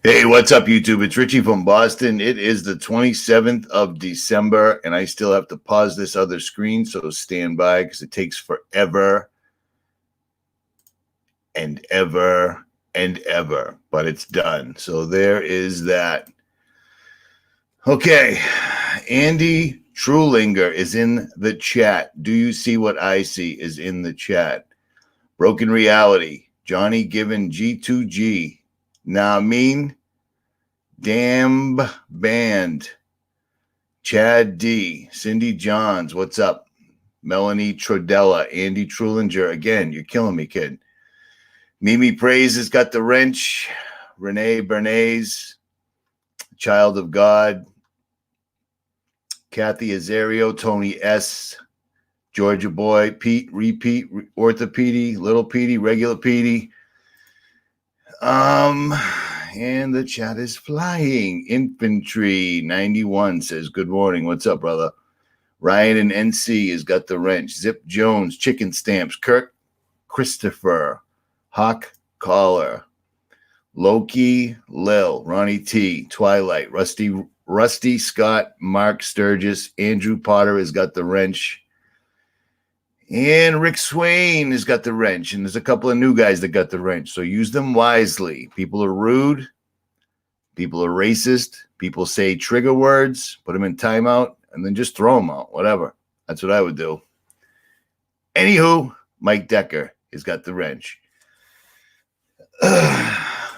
Hey, what's up, YouTube? It's Richie from Boston. It is the 27th of December, and I still have to pause this other screen, so stand by because it takes forever and ever and ever, but it's done. So there is that. Okay, Andy Trulinger is in the chat. Do you see what I see is in the chat? Broken Reality, Johnny Given G2G, Namin, Damn Band, Chad D, Cindy Johns, what's up? Melanie Trodella, Andy Trulinger, again, you're killing me, kid. Mimi Praise has got the wrench. Renee Bernays, Child of God. Kathy Azario, Tony S, Georgia Boy, Pete, Repeat, Orthopedy, Little Petey, Regular Petey. And the chat is flying. Infantry 91 says, good morning. What's up, brother? Ryan and NC has got the wrench. Zip Jones, Chicken Stamps. Kirk Christopher, Hawk Collar. Loki Lil, Ronnie T, Twilight, Rusty Scott, Mark Sturgis, Andrew Potter has got the wrench. And Rick Swain has got the wrench. And there's a couple of new guys that got the wrench. So use them wisely. People are rude. People are racist. People say trigger words. Put them in timeout. And then just throw them out. Whatever. That's what I would do. Anywho, Mike Decker has got the wrench. All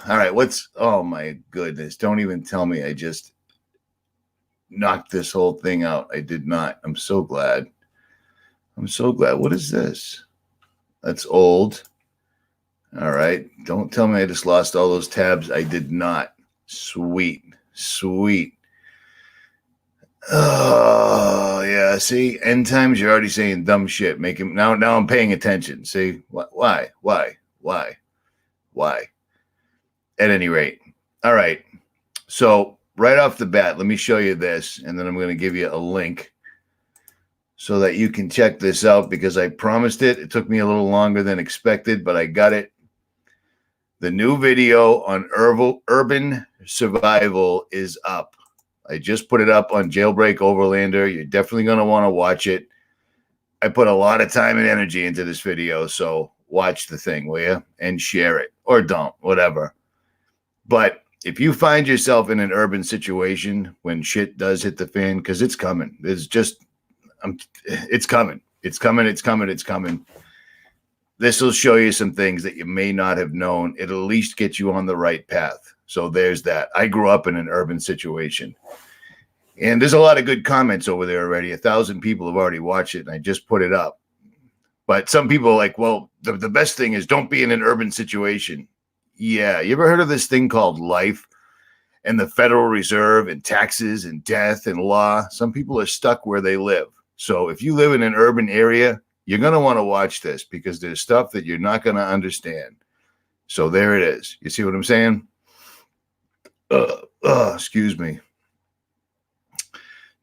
right. Oh my goodness. Don't even tell me I just knocked this whole thing out. I did not. I'm so glad. What is this? That's old. All right. Don't tell me I just lost all those tabs. I did not. Sweet. Oh, yeah. See, end times, you're already saying dumb shit. Now I'm paying attention. See, why? At any rate. All right. So right off the bat, let me show you this, and then I'm going to give you a link so that you can check this out because I promised it. It took me a little longer than expected, but I got it. The new video on urban survival is up. I just put it up on Jailbreak Overlander. You're definitely going to want to watch it. I put a lot of time and energy into this video, so watch the thing, will you? And share it. Or don't, whatever. But if you find yourself in an urban situation when shit does hit the fan, because it's coming. It's coming. This will show you some things that you may not have known. It'll at least get you on the right path. So there's that. I grew up in an urban situation. And there's a lot of good comments over there already. 1,000 people have already watched it, and I just put it up. But some people are like, well, the best thing is don't be in an urban situation. Yeah. You ever heard of this thing called life and the Federal Reserve and taxes and death and law? Some people are stuck where they live. So if you live in an urban area, you're going to want to watch this because there's stuff that you're not going to understand. So there it is. You see what I'm saying? Excuse me.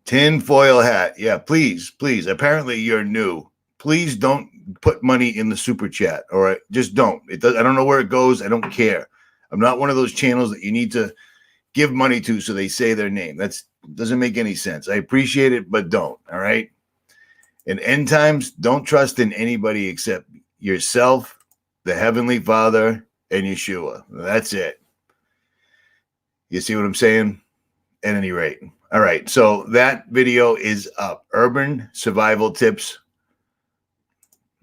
Tinfoil hat. Yeah, please. Apparently you're new. Please don't put money in the super chat. All right. Just don't. I don't know where it goes. I don't care. I'm not one of those channels that you need to give money to so they say their name. That doesn't make any sense. I appreciate it, but don't. All right. In end times, don't trust in anybody except yourself, the Heavenly Father, and Yeshua. That's it. You see what I'm saying? At any rate. All right. So that video is up. Urban survival tips.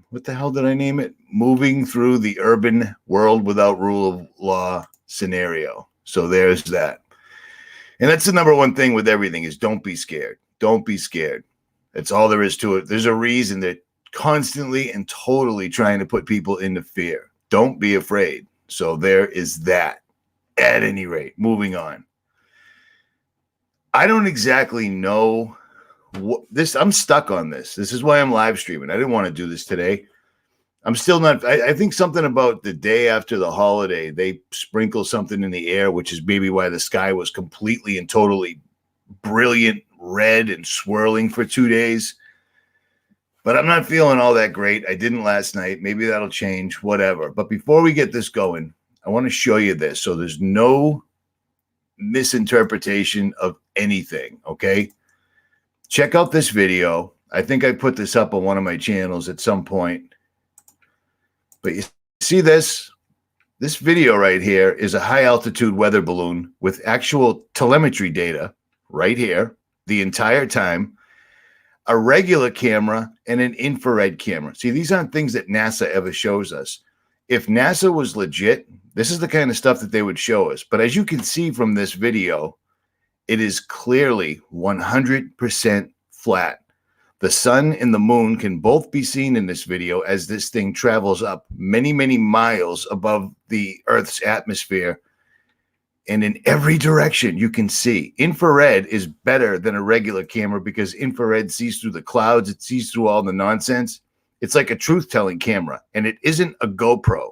What the hell did I name it? Moving through the urban world without rule of law scenario. So there's that. And that's the number one thing with everything is don't be scared. Don't be scared. That's all there is to it. There's a reason that constantly and totally trying to put people into fear. Don't be afraid. So there is that. At any rate, moving on. I don't exactly know what this. I'm stuck on this. This is why I'm live streaming. I didn't want to do this today. I'm still not. I think something about the day after the holiday, they sprinkle something in the air, which is maybe why the sky was completely and totally brilliant red and swirling for 2 days. But I'm not feeling all that great. I didn't last night. Maybe that'll change, whatever. But before we get this going, I want to show you this. So there's no misinterpretation of anything, okay? Check out this video. I think I put this up on one of my channels at some point. But you see this? This video right here is a high-altitude weather balloon with actual telemetry data right here the entire time, a regular camera, and an infrared camera. See, these aren't things that NASA ever shows us. If NASA was legit, this is the kind of stuff that they would show us. But as you can see from this video, it is clearly 100% flat. The sun and the moon can both be seen in this video as this thing travels up many, many miles above the Earth's atmosphere. And in every direction you can see. Infrared is better than a regular camera because infrared sees through the clouds. It sees through all the nonsense. It's like a truth-telling camera, and it isn't a GoPro.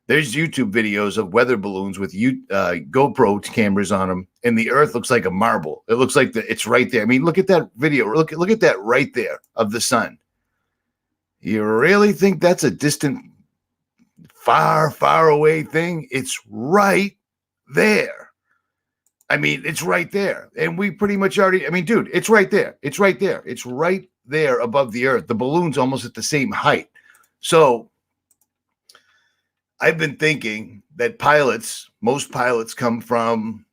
There's YouTube videos of weather balloons with GoPro cameras on them, and the Earth looks like a marble. It looks like it's right there. I mean, look at that video. Look at that right there of the sun. You really think that's a distant, far, far away thing? It's right there. I mean, it's right there. And we pretty much already, I mean, dude, it's right there. It's right there. It's right there above the Earth. The balloon's almost at the same height. So I've been thinking that most pilots come from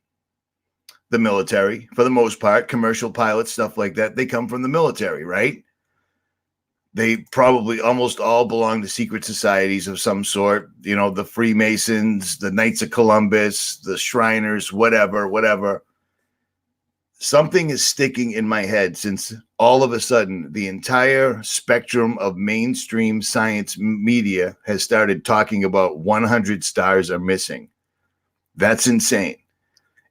the military, for the most part, commercial pilots, stuff like that. They come from the military, right? They probably almost all belong to secret societies of some sort, you know, the Freemasons, the Knights of Columbus, the Shriners, whatever. Something is sticking in my head since all of a sudden the entire spectrum of mainstream science media has started talking about 100 stars are missing. That's insane.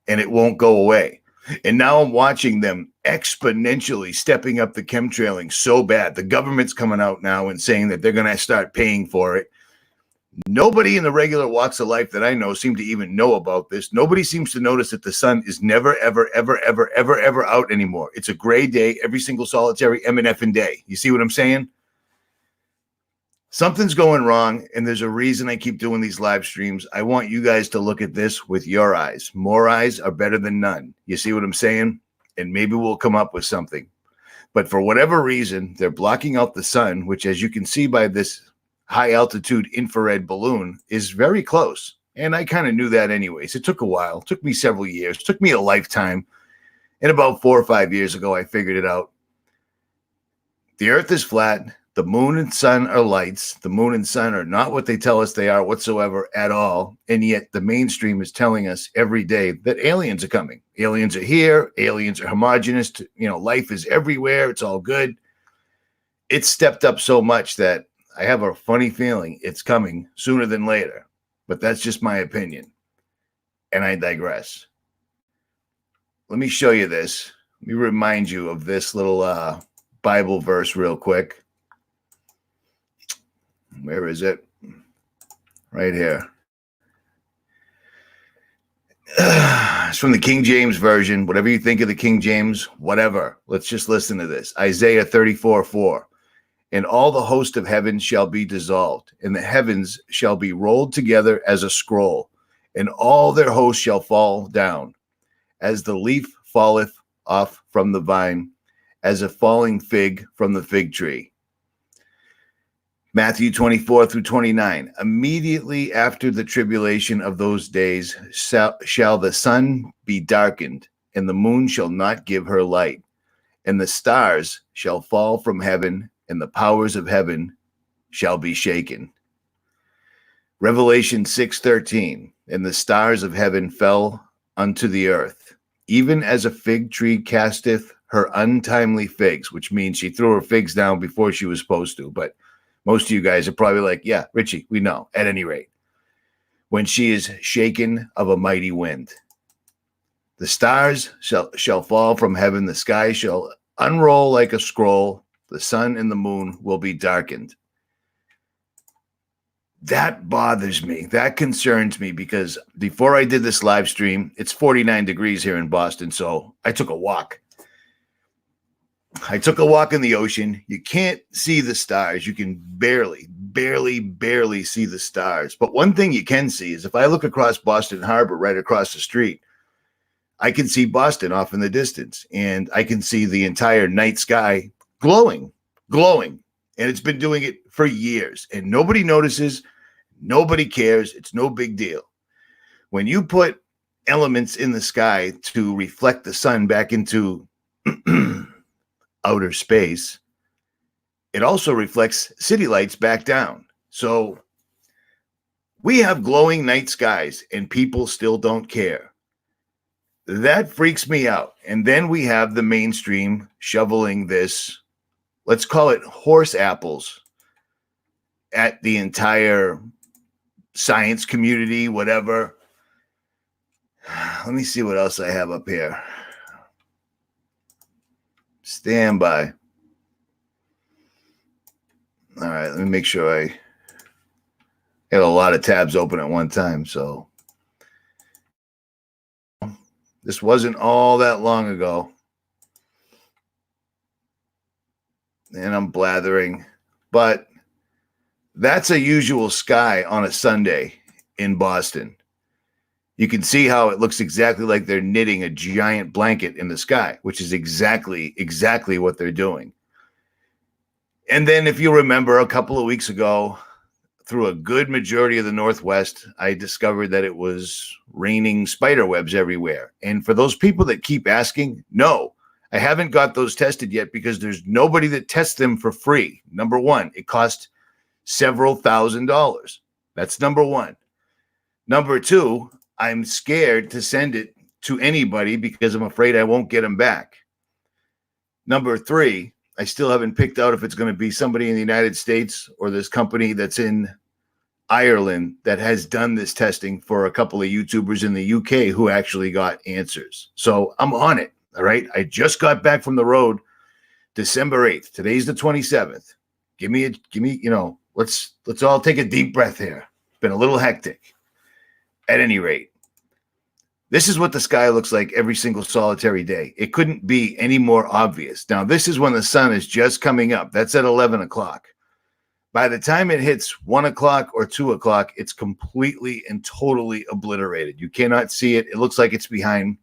And it won't go away. And now I'm watching them exponentially stepping up the chemtrailing so bad. The government's coming out now and saying that they're going to start paying for it. Nobody in the regular walks of life that I know seem to even know about this. Nobody seems to notice that the sun is never, ever out anymore. It's a gray day every single solitary M&F day. You see what I'm saying? Something's going wrong, and there's a reason I keep doing these live streams. I want you guys to look at this with your eyes. More eyes are better than none. You see what I'm saying? And maybe we'll come up with something. But for whatever reason, they're blocking out the sun, which, as you can see by this high-altitude infrared balloon, is very close. And I kind of knew that anyways. It took a while. It took me several years. It took me a lifetime. And about 4 or 5 years ago, I figured it out. The Earth is flat. The moon and sun are lights. The moon and sun are not what they tell us they are whatsoever at all. And yet the mainstream is telling us every day that aliens are coming. Aliens are here. Aliens are homogenous. You know, life is everywhere. It's all good. It's stepped up so much that I have a funny feeling it's coming sooner than later. But that's just my opinion. And I digress. Let me show you this. Let me remind you of this little Bible verse real quick. Where is it? Right here. It's from the King James Version. Whatever you think of the King James, whatever. Let's just listen to this. Isaiah 34:4. And all the host of heaven shall be dissolved, and the heavens shall be rolled together as a scroll, and all their hosts shall fall down, as the leaf falleth off from the vine, as a falling fig from the fig tree. Matthew 24-29. Immediately after the tribulation of those days shall the sun be darkened, and the moon shall not give her light, and the stars shall fall from heaven, and the powers of heaven shall be shaken. Revelation 6:13. And the stars of heaven fell unto the earth, even as a fig tree casteth her untimely figs, which means she threw her figs down before she was supposed to. But most of you guys are probably like, yeah, Richie, we know, at any rate. When she is shaken of a mighty wind. The stars shall fall from heaven, the sky shall unroll like a scroll, the sun and the moon will be darkened. That bothers me. That concerns me because before I did this live stream, it's 49 degrees here in Boston, so I took a walk. I took a walk in the ocean. You can't see the stars. You can barely see the stars. But one thing you can see is if I look across Boston Harbor right across the street, I can see Boston off in the distance, and I can see the entire night sky glowing, glowing. And it's been doing it for years, and nobody notices. Nobody cares. It's no big deal. When you put elements in the sky to reflect the sun back into outer space, it also reflects city lights back down. So we have glowing night skies and people still don't care. That freaks me out. And then we have the mainstream shoveling this, let's call it horse apples, at the entire science community, whatever. Let me see what else I have up here. Stand by. All right, let me make sure I had a lot of tabs open at one time. So this wasn't all that long ago. And I'm blathering, but that's a usual sky on a Sunday in Boston. You can see how it looks exactly like they're knitting a giant blanket in the sky, which is exactly what they're doing. And then if you remember a couple of weeks ago, through a good majority of the Northwest, I discovered that it was raining spider webs everywhere. And for those people that keep asking, no, I haven't got those tested yet because there's nobody that tests them for free. Number one, it costs several $1,000s. That's number one. Number two, I'm scared to send it to anybody because I'm afraid I won't get them back. Number three, I still haven't picked out if it's going to be somebody in the United States or this company that's in Ireland that has done this testing for a couple of YouTubers in the UK who actually got answers. So I'm on it. All right. I just got back from the road December 8th. Today's the 27th. Give me, let's all take a deep breath here. Been a little hectic. At any rate, this is what the sky looks like every single solitary day. It couldn't be any more obvious. Now, this is when the sun is just coming up. That's at 11 o'clock. By the time it hits 1 o'clock or 2 o'clock, it's completely and totally obliterated. You cannot see it. It looks like it's behind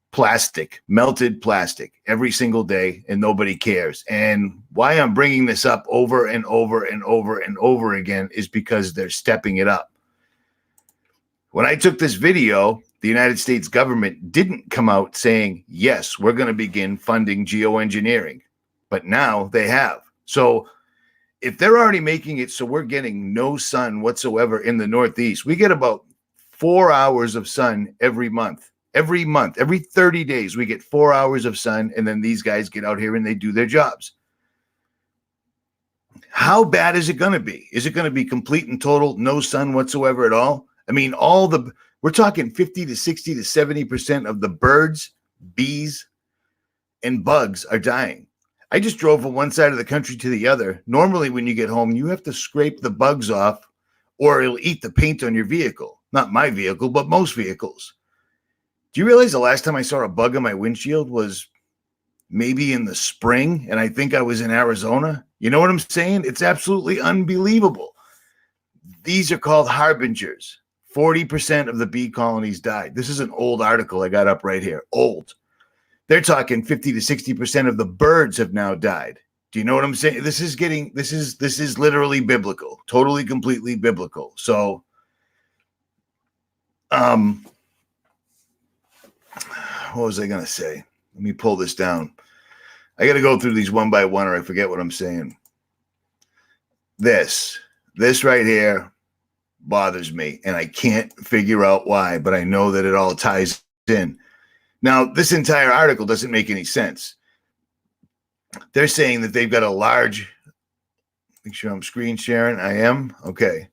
plastic, melted plastic every single day, and nobody cares. And why I'm bringing this up over and over and over and over again is because they're stepping it up. When I took this video, the United States government didn't come out saying, yes, we're going to begin funding geoengineering, but now they have. So if they're already making it so we're getting no sun whatsoever in the Northeast, we get about 4 hours of sun every month. Every 30 days, we get 4 hours of sun, and then these guys get out here and they do their jobs. How bad is it going to be? Is it going to be complete and total no sun whatsoever at all? I mean, we're talking 50 to 60 to 70% of the birds, bees, and bugs are dying. I just drove from one side of the country to the other. Normally, when you get home, you have to scrape the bugs off or it'll eat the paint on your vehicle. Not my vehicle, but most vehicles. Do you realize the last time I saw a bug on my windshield was maybe in the spring, and I think I was in Arizona? You know what I'm saying? It's absolutely unbelievable. These are called harbingers. 40% of the bee colonies died. This is an old article I got up right here. Old. They're talking 50 to 60% of the birds have now died. Do you know what I'm saying? This is literally biblical. Totally, completely biblical. So, what was I going to say? Let me pull this down. I got to go through these one by one or I forget what I'm saying. This right here bothers me, and I can't figure out why, but I know that it all ties in. Now, this entire article doesn't make any sense. They're saying that they've got a large, make sure I'm screen sharing. I am. Okay.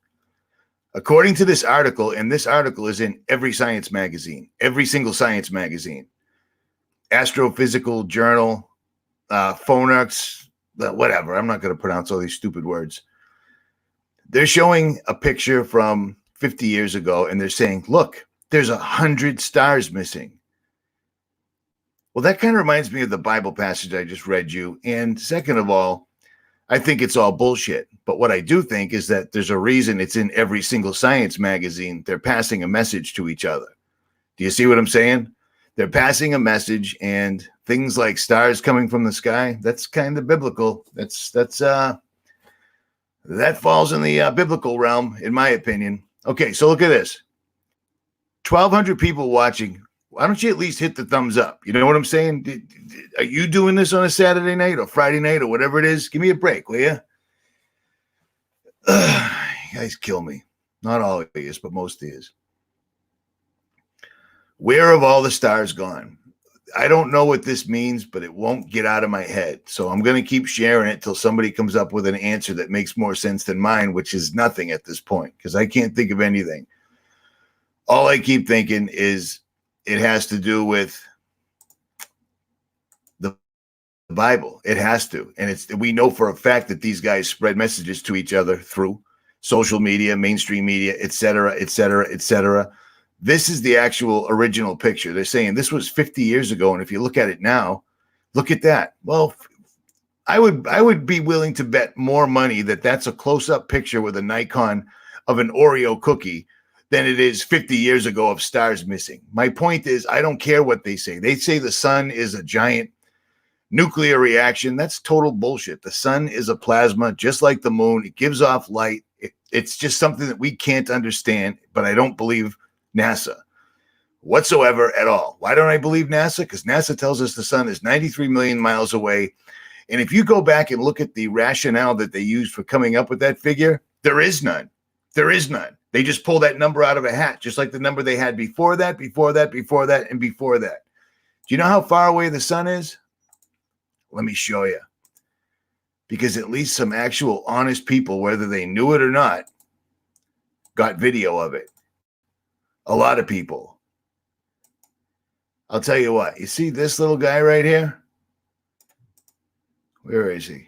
According to this article, and this article is in every science magazine, every single science magazine, Astrophysical Journal, Phonex, whatever. I'm not going to pronounce all these stupid words. They're showing a picture from 50 years ago, and they're saying, look, there's 100 stars missing. Well, that kind of reminds me of the Bible passage I just read you. And second of all, I think it's all bullshit. But what I do think is that there's a reason it's in every single science magazine. They're passing a message to each other. Do you see what I'm saying? They're passing a message, and things like stars coming from the sky, that's kind of biblical. That falls in the biblical realm, in my opinion. Okay, so look at this. 1,200 people watching. Why don't you at least hit the thumbs up? You know what I'm saying? Are you doing this on a Saturday night or Friday night or whatever it is? Give me a break, will you? You guys kill me. Not all of you, but most of you. Where have all the stars gone? I don't know what this means, but it won't get out of my head. So I'm going to keep sharing it till somebody comes up with an answer that makes more sense than mine, which is nothing at this point, because I can't think of anything. All I keep thinking is it has to do with the Bible. It has to. And we know for a fact that these guys spread messages to each other through social media, mainstream media, et cetera, et cetera, et cetera. This is the actual original picture. They're saying this was 50 years ago. And if you look at it now, look at that. Well, I would be willing to bet more money that that's a close-up picture with a Nikon of an Oreo cookie than it is 50 years ago of stars missing. My point is, I don't care what they say. They say the sun is a giant nuclear reaction. That's total bullshit. The sun is a plasma, just like the moon. It gives off light. It's just something that we can't understand, but I don't believe NASA whatsoever at all. Why don't I believe NASA? Because NASA tells us the sun is 93 million miles away. And if you go back and look at the rationale that they used for coming up with that figure, there is none. There is none. They just pull that number out of a hat, just like the number they had before that, before that, before that, and before that. Do you know how far away the sun is? Let me show you. Because at least some actual honest people, whether they knew it or not, got video of it. A lot of people. I'll tell you what. You see this little guy right here? Where is he?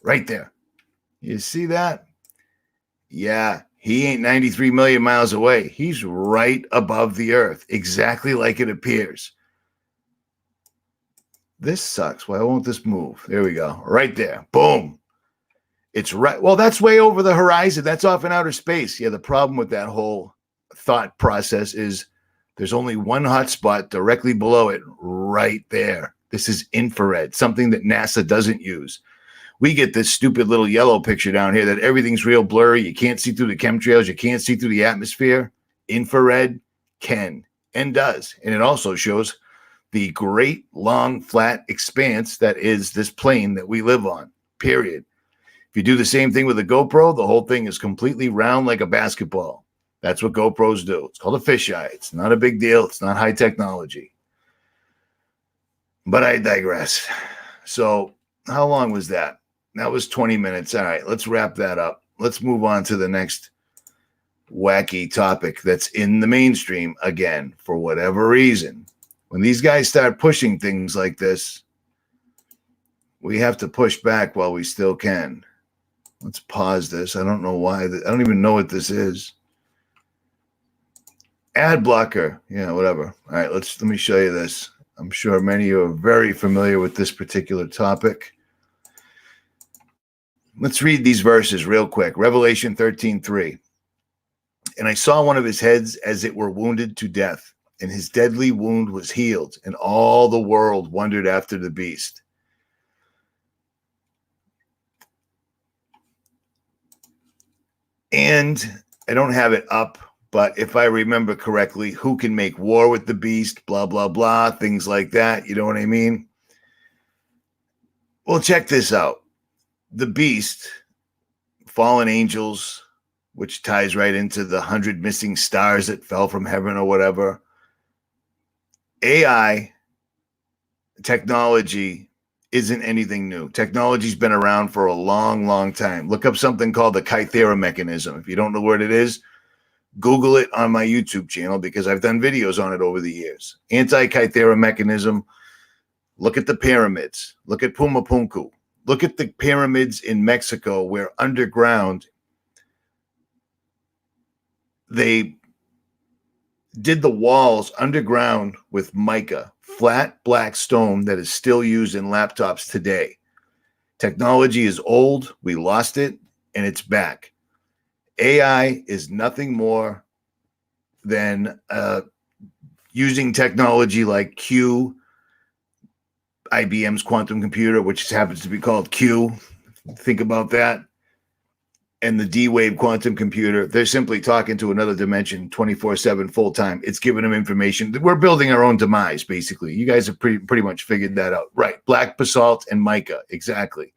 Right there. You see that? Yeah, he ain't 93 million miles away. He's right above the earth, exactly like it appears. This sucks. Why won't this move? There we go. Right there. Boom. It's right. Well, that's way over the horizon. That's off in outer space. Yeah, the problem with that whole thought process is there's only one hot spot directly below it right there. This is infrared, something that NASA doesn't use. We get this stupid little yellow picture down here that everything's real blurry. You can't see through the chemtrails. You can't see through the atmosphere. Infrared can and does. And it also shows the great, long, flat expanse that is this plane that we live on, period. If you do the same thing with a GoPro, the whole thing is completely round like a basketball. That's what GoPros do. It's called a fisheye. It's not a big deal. It's not high technology. But I digress. So how long was that? That was 20 minutes. All right, let's wrap that up. Let's move on to the next wacky topic that's in the mainstream again, for whatever reason. When these guys start pushing things like this, we have to push back while we still can. Let's pause this. I don't know why. I don't even know what this is. Ad blocker. Yeah, whatever. All right, let me show you this. I'm sure many of you are very familiar with this particular topic. Let's read these verses real quick. Revelation 13:3. And I saw one of his heads as it were wounded to death, and his deadly wound was healed, and all the world wondered after the beast. And I don't have it up, but if I remember correctly, who can make war with the beast, blah, blah, blah, things like that. You know what I mean? Well, check this out. The beast, fallen angels, which ties right into the 100 missing stars that fell from heaven or whatever. AI, technology isn't anything new. Technology's been around for a long, long time. Look up something called the Kythera mechanism. If you don't know what it is, Google it on my YouTube channel because I've done videos on it over the years. Anti-Kythera mechanism. Look at the pyramids. Look at Pumapunku. Look at the pyramids in Mexico where underground they did the walls underground with mica, flat black stone that is still used in laptops today. Technology is old. We lost it, and it's back. AI is nothing more than a using technology like Q, IBM's quantum computer, which happens to be called Q. Think about that. And the D-Wave quantum computer, they're simply talking to another dimension 24/7 full time. It's giving them information. We're building our own demise, basically. You guys have pretty much figured that out. Right. Black basalt and mica. Exactly.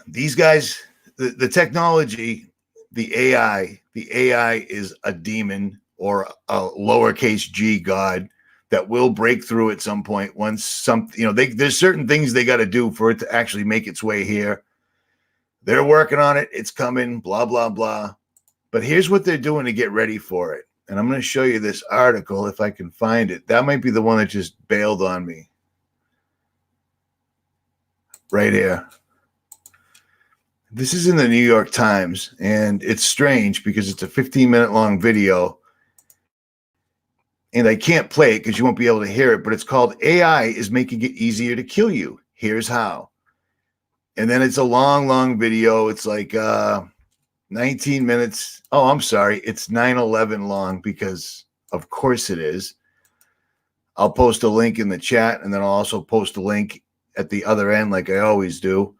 These guys, the technology, the AI is a demon or a lowercase g god that will break through at some point once there's certain things they got to do for it to actually make its way here. They're working on it. It's coming, blah, blah, blah. But here's what they're doing to get ready for it. And I'm going to show you this article if I can find it. That might be the one that just bailed on me. Right here. This is in the New York Times, and it's strange because it's a 15-minute long video. And I can't play it because you won't be able to hear it, but it's called AI is Making It Easier to Kill You. Here's how. And then it's a long, long video. It's like 19 minutes. Oh, I'm sorry. It's 9:11 long because of course it is. I'll post a link in the chat, and then I'll also post a link at the other end like I always do.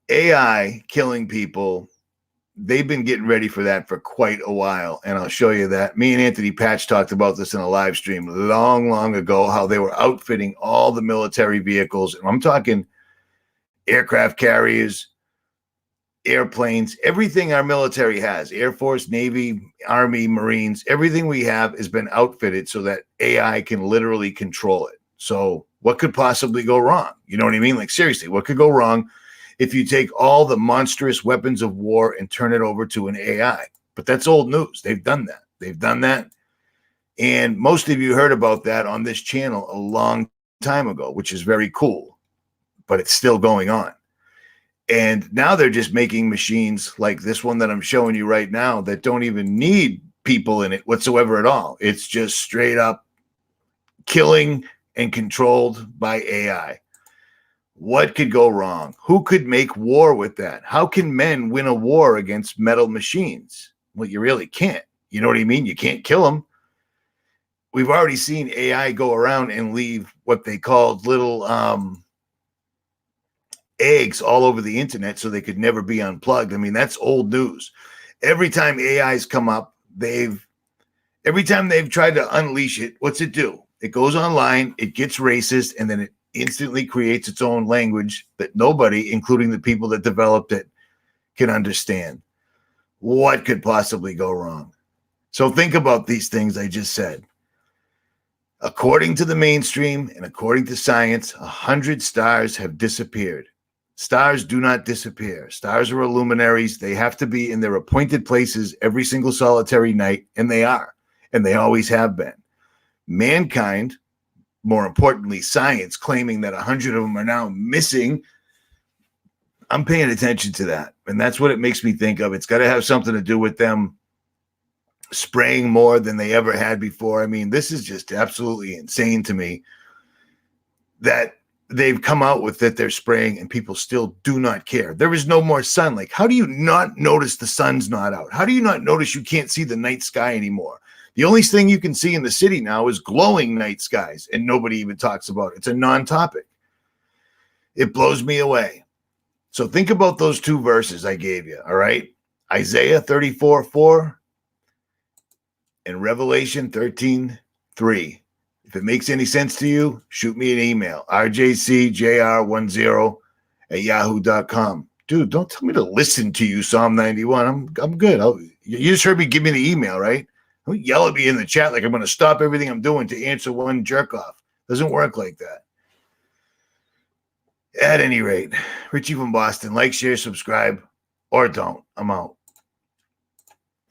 AI killing people. They've been getting ready for that for quite a while, and I'll show you that. Me and Anthony Patch talked about this in a live stream long, long ago, how they were outfitting all the military vehicles. And I'm talking aircraft carriers, airplanes, everything our military has, Air Force, Navy, Army, Marines, everything we have has been outfitted so that AI can literally control it. So what could possibly go wrong? You know what I mean? Like, seriously, what could go wrong if you take all the monstrous weapons of war and turn it over to an AI? But that's old news. They've done that. And most of you heard about that on this channel a long time ago, which is very cool, but it's still going on. And now they're just making machines like this one that I'm showing you right now that don't even need people in it whatsoever at all. It's just straight up killing and controlled by AI. What could go wrong? Who could make war with that? How can men win a war against metal machines? Well, you really can't. You know what I mean? You can't kill them. We've already seen AI go around and leave what they called little eggs all over the internet so they could never be unplugged. I mean, that's old news. Every time AI's come up, every time they've tried to unleash it, what's it do? It goes online, it gets racist, and then it instantly creates its own language that nobody, including the people that developed it, can understand. What could possibly go wrong? So think about these things I just said. According to the mainstream and according to science, 100 stars have disappeared. Stars do not disappear. Stars are luminaries. They have to be in their appointed places every single solitary night, and they are, and they always have been. Mankind, more importantly, science, claiming that 100 of them are now missing. I'm paying attention to that, and that's what it makes me think of. It's got to have something to do with them spraying more than they ever had before. I mean, this is just absolutely insane to me that they've come out with that they're spraying and people still do not care. There is no more sun. Like, how do you not notice the sun's not out? How do you not notice you can't see the night sky anymore? The only thing you can see in the city now is glowing night skies, and nobody even talks about it. It's a non-topic. It blows me away. So think about those two verses I gave you, all right? Isaiah 34:4 and Revelation 13:3. If it makes any sense to you, shoot me an email, rjcjr10@yahoo.com. Dude, don't tell me to listen to you, Psalm 91. I'm good. You just heard me give me the email, right? Don't yell at me in the chat like I'm going to stop everything I'm doing to answer one jerk off. Doesn't work like that. At any rate, Richie from Boston, like, share, subscribe, or don't. I'm out.